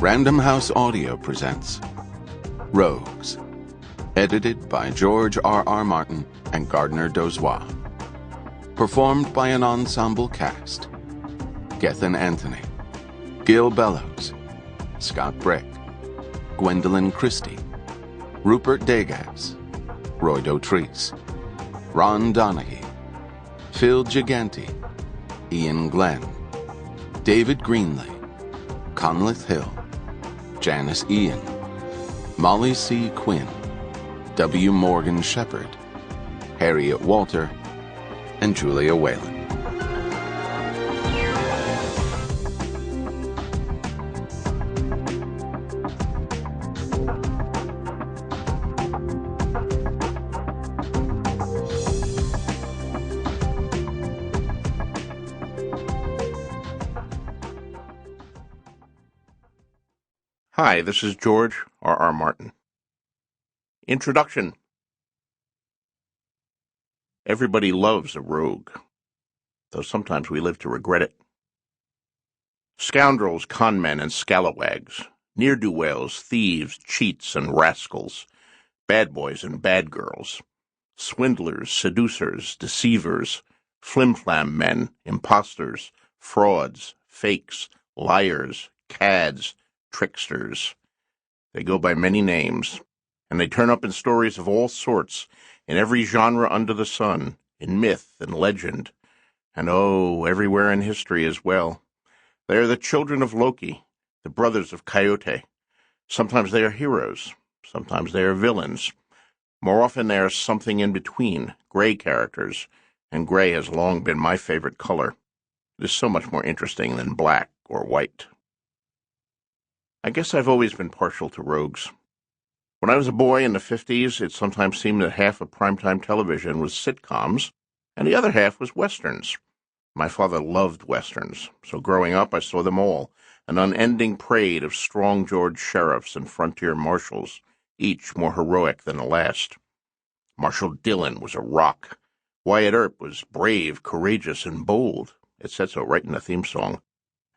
Random House Audio presents Rogues, edited by George R.R. Martin and Gardner Dozois. Performed by an ensemble cast: Gethin Anthony, Gil Bellows, Scott Brick, Gwendoline Christie, Rupert Degas, Roy Dotrice, Ron Donachie, Phil Gigante, Iain Glen, David Greenley, Conleth Hill, Janis Iain, Molly C. Quinn, W. Morgan Sheppard, Harriet Walter, and Julia Whalen. Hi, this is George R.R. Martin. Introduction. Everybody loves a rogue, though sometimes we live to regret it. Scoundrels, conmen, and scalawags, ne'er-do-wells, thieves, cheats, and rascals, bad boys and bad girls, swindlers, seducers, deceivers, flim-flam men, impostors, frauds, fakes, liars, cads, tricksters. They go by many names, and they turn up in stories of all sorts, in every genre under the sun, in myth and legend, and everywhere in history as well. They are the children of Loki, the brothers of Coyote. Sometimes they are heroes, sometimes they are villains. More often they are something in between, gray characters, and gray has long been my favorite color. It is so much more interesting than black or white. I guess I've always been partial to rogues. When I was a boy in the 50s, it sometimes seemed that half of primetime television was sitcoms, and the other half was westerns. My father loved westerns, so growing up I saw them all, an unending parade of strong George sheriffs and frontier marshals, each more heroic than the last. Marshal Dillon was a rock. Wyatt Earp was brave, courageous, and bold. It said so right in the theme song.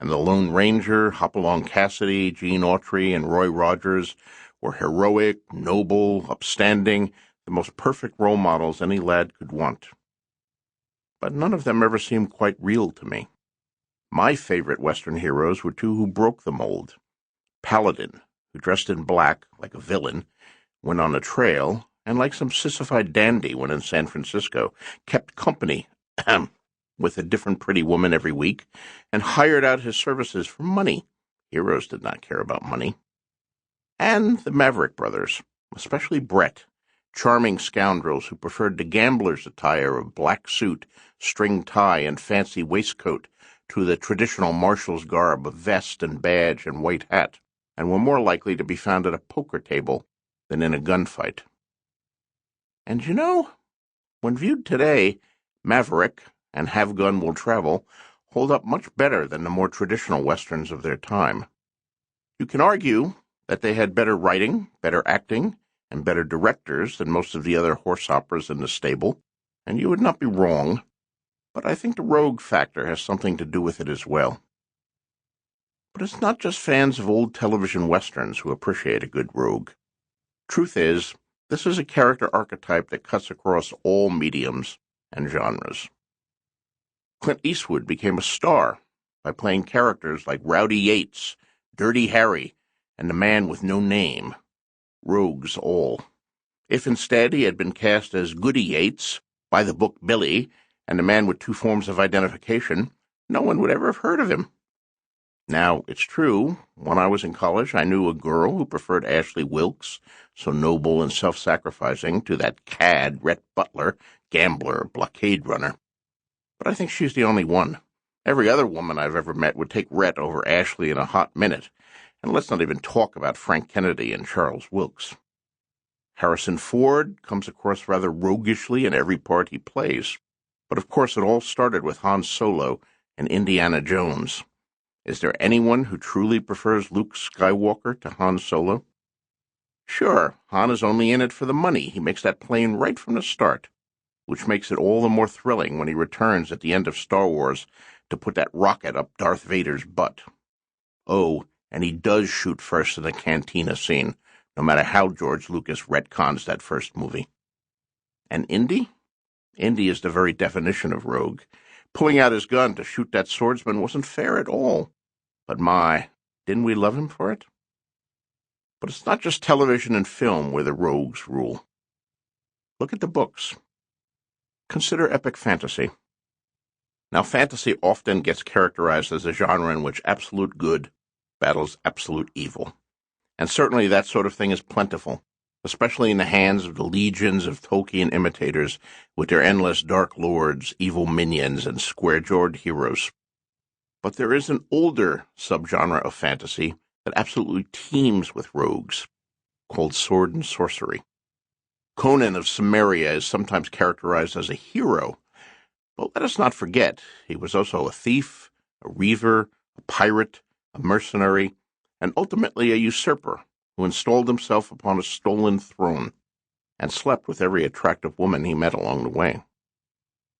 And the Lone Ranger, Hopalong Cassidy, Gene Autry, and Roy Rogers were heroic, noble, upstanding, the most perfect role models any lad could want. But none of them ever seemed quite real to me. My favorite Western heroes were two who broke the mold. Paladin, who dressed in black, like a villain, went on a trail, and like some sissified dandy when in San Francisco, kept company with a different pretty woman every week, and hired out his services for money. Heroes did not care about money. And the Maverick brothers, especially Brett, charming scoundrels who preferred the gambler's attire of black suit, string tie, and fancy waistcoat to the traditional marshal's garb of vest and badge and white hat, and were more likely to be found at a poker table than in a gunfight. And you know, when viewed today, Maverick and Have Gun Will Travel hold up much better than the more traditional westerns of their time. You can argue that they had better writing, better acting, and better directors than most of the other horse operas in the stable, and you would not be wrong, but I think the rogue factor has something to do with it as well. But it's not just fans of old television westerns who appreciate a good rogue. Truth is, this is a character archetype that cuts across all mediums and genres. Clint Eastwood became a star by playing characters like Rowdy Yates, Dirty Harry, and the Man with No Name, rogues all. If instead he had been cast as Goody Yates, by the book Billy, and the man with two forms of identification, no one would ever have heard of him. Now, it's true, when I was in college I knew a girl who preferred Ashley Wilkes, so noble and self-sacrificing, to that cad Rhett Butler, gambler, blockade runner. But I think she's the only one. Every other woman I've ever met would take Rhett over Ashley in a hot minute. And let's not even talk about Frank Kennedy and Charles Wilkes. Harrison Ford comes across rather roguishly in every part he plays. But of course it all started with Han Solo and Indiana Jones. Is there anyone who truly prefers Luke Skywalker to Han Solo? Sure, Han is only in it for the money. He makes that plain right from the start, which makes it all the more thrilling when he returns at the end of Star Wars to put that rocket up Darth Vader's butt. Oh, And he does shoot first in the cantina scene, no matter how George Lucas retcons that first movie. And Indy? Indy is the very definition of rogue. Pulling out his gun to shoot that swordsman wasn't fair at all. But my, didn't we love him for it? But it's not just television and film where the rogues rule. Look at the books. Consider epic fantasy. Now, fantasy often gets characterized as a genre in which absolute good battles absolute evil. And certainly that sort of thing is plentiful, especially in the hands of the legions of Tolkien imitators with their endless dark lords, evil minions, and square-jawed heroes. But there is an older subgenre of fantasy that absolutely teems with rogues, called sword and sorcery. Conan of Cimmeria is sometimes characterized as a hero, but let us not forget he was also a thief, a reaver, a pirate, a mercenary, and ultimately a usurper who installed himself upon a stolen throne and slept with every attractive woman he met along the way.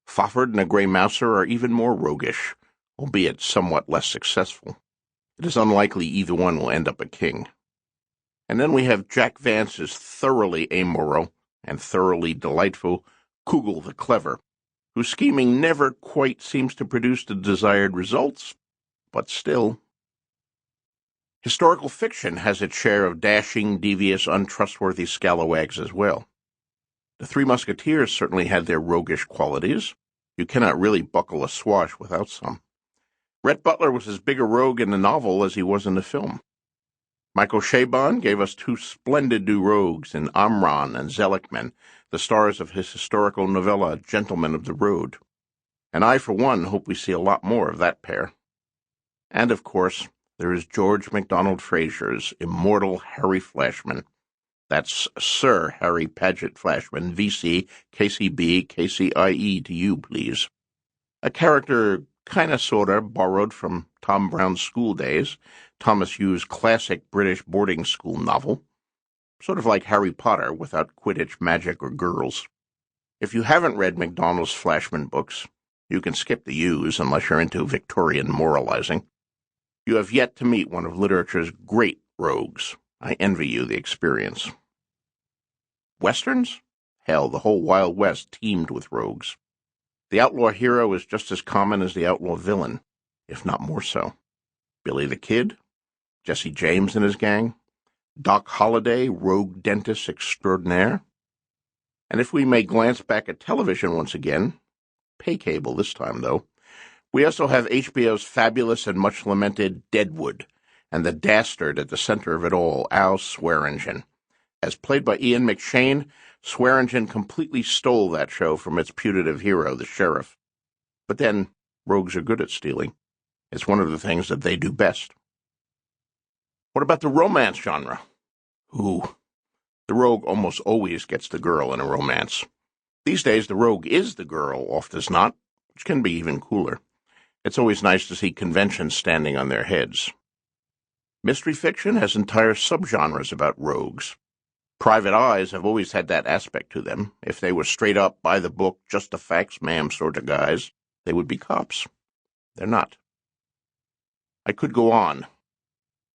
Fafhrd and a Grey Mouser are even more roguish, albeit somewhat less successful. It is unlikely either one will end up a king. And then we have Jack Vance's thoroughly amoral and thoroughly delightful Kugel the Clever, whose scheming never quite seems to produce the desired results, but still. Historical fiction has its share of dashing, devious, untrustworthy scalawags as well. The Three Musketeers certainly had their roguish qualities. You cannot really buckle a swash without some. Rhett Butler was as big a rogue in the novel as he was in the film. Michael Chabon gave us two splendid new rogues in Amran and Seligman, the stars of his historical novella Gentlemen of the Road. And I, for one, hope we see a lot more of that pair. And, of course, there is George MacDonald Fraser's immortal Harry Flashman. That's Sir Harry Paget Flashman, VC, KCB, KCIE to you, please. A character kinda sorta borrowed from Tom Brown's School Days, Thomas Hughes' classic British boarding school novel, sort of like Harry Potter without Quidditch, magic, or girls. If you haven't read MacDonald's Flashman books, you can skip the U's unless you're into Victorian moralizing. You have yet to meet one of literature's great rogues. I envy you the experience. Westerns? Hell, the whole Wild West teemed with rogues. The outlaw hero is just as common as the outlaw villain, if not more so. Billy the Kid, Jesse James and his gang, Doc Holliday, rogue dentist extraordinaire. And if we may glance back at television once again, pay cable this time though, we also have HBO's fabulous and much lamented Deadwood, and the dastard at the center of it all, Al Swearingen. As played by Ian McShane, Swearingen completely stole that show from its putative hero, the sheriff. But then, rogues are good at stealing. It's one of the things that they do best. What about the romance genre? Ooh, the rogue almost always gets the girl in a romance. These days, the rogue is the girl, oft as not, which can be even cooler. It's always nice to see conventions standing on their heads. Mystery fiction has entire subgenres about rogues. Private Eyes have always had that aspect to them. If they were straight up, by the book, just the facts, ma'am sort of guys, they would be cops. They're not. I could go on.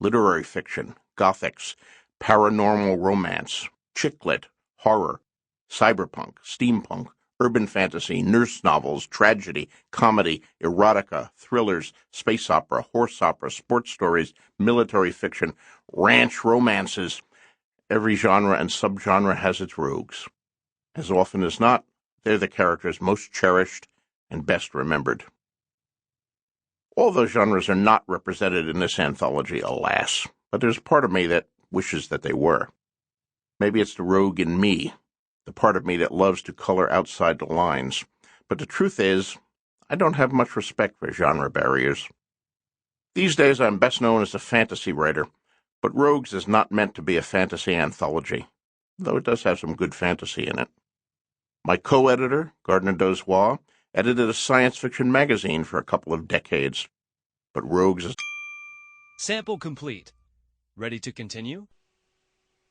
Literary fiction, gothics, paranormal romance, chick lit, horror, cyberpunk, steampunk, urban fantasy, nurse novels, tragedy, comedy, erotica, thrillers, space opera, horse opera, sports stories, military fiction, ranch romances. Every genre and subgenre has its rogues. As often as not, they're the characters most cherished and best remembered. All those genres are not represented in this anthology, alas, but there's part of me that wishes that they were. Maybe it's the rogue in me, the part of me that loves to color outside the lines. But the truth is, I don't have much respect for genre barriers. These days I'm best known as a fantasy writer, but Rogues is not meant to be a fantasy anthology, though it does have some good fantasy in it. My co-editor, Gardner Dozois, edited a science fiction magazine for a couple of decades, but Rogues is... Sample complete. Ready to continue?